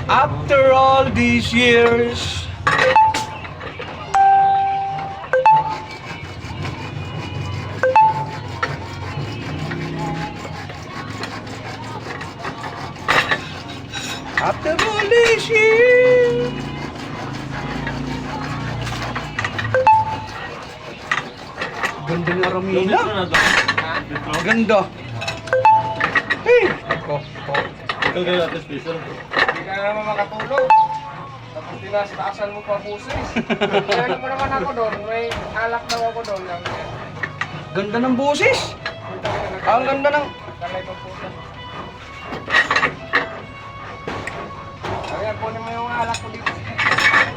After all these years, after all these years, ganda ng Aramina. Ganda. Hey! Ako. Ikaw kayo natin special. Hindi ka naman makatulog. Tapos tinastaasan mo pa busis. Kaya mo naman ako doon. May alak daw ako doon. Ganda ng busis. Ang ganda ng... Kalay pang pusa. Kaya kunin mo yung alak ko dito.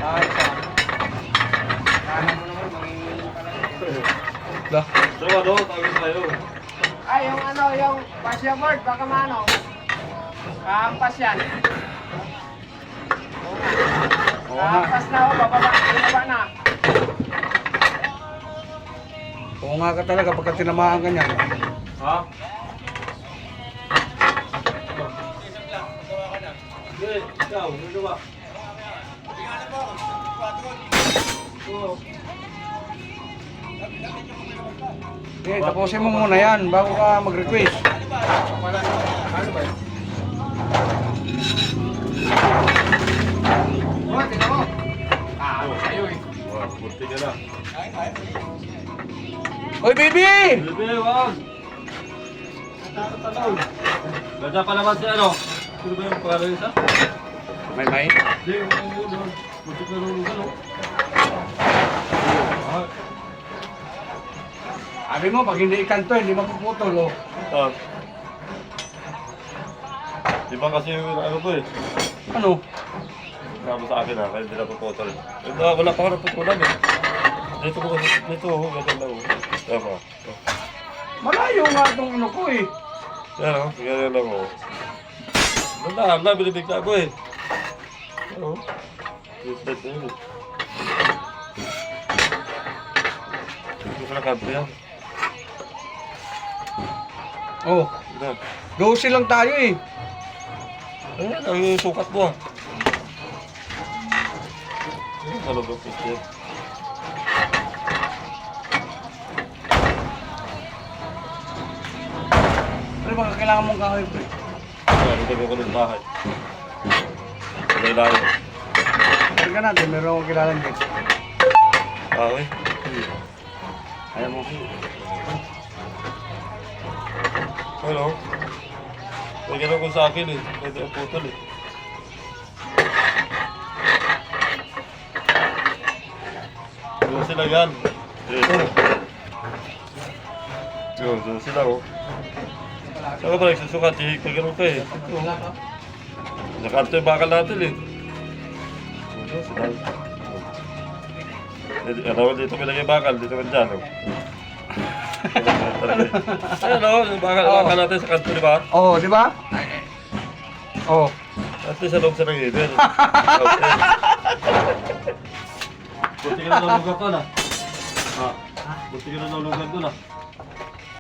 Ay, saan? Kaya mo naman manginginom ka lang. Lah. So ano, tawagin tayo. Ay, yung ano, yung pasya bird, baka maano. Kaampas yan. Oo nga. Kaampas na ako, bababa na. Oo nga ka talaga pagka tinamaan ka niyan. Ha? Hindi, ikaw, ano ba? Okay, tapusin mo muna yan bago ka mag-request. Ano ba yun? Oh, tingnan mo. Sa'yo eh. Wah, puti ka na. Hoy, baby! Bebe, wag! Tataw. Ganda pa naman si ano? Sino ba yung pangalan isa? May. Hindi, yung puti ka nung gano. Ah, Sabi mo, pag hindi ikanto, hindi mapuputol, oh. ah. Iba kasi yung ano to eh. Ano? Sabi sa akin kaya hindi na puputol. Wala pa ako naputulan eh. Dito ko kasi, dito ho, ganyan lang ho. Tama. Malayo nga itong ano ko, eh. Yan ho, ganyan lang ho. Wala, binibigla ko eh. Ano? Useless na yun eh. Dito ko na country yan. Oh, Yan. 12 lang tayo, eh. Ayan, ang sukat mo ah. Ano ba pwede? Ano ba kailangan mong kahoy, pre? Ano ba ko ng bahay? Kulay layo. Sabi ka natin, meron akong kilala dito. Okay. Ayaw mo. Hello. May gano'n ko sa akin eh. Pwede ang putol eh. Doon sila yan. Doon sila oh. Saka ba nagsusukat? May gano'n pa eh. Nakanto yung bakal natin eh. Doon sila. Ano, dito may lagay bakal. Dito may dyan oh. Ayun o, yung bakal natin sa kanto, di ba? Oo, di ba? Oo. At least sa loob sa nangyayin. Buti ka na nalugan ko na. Buti ka na nalugan ko na.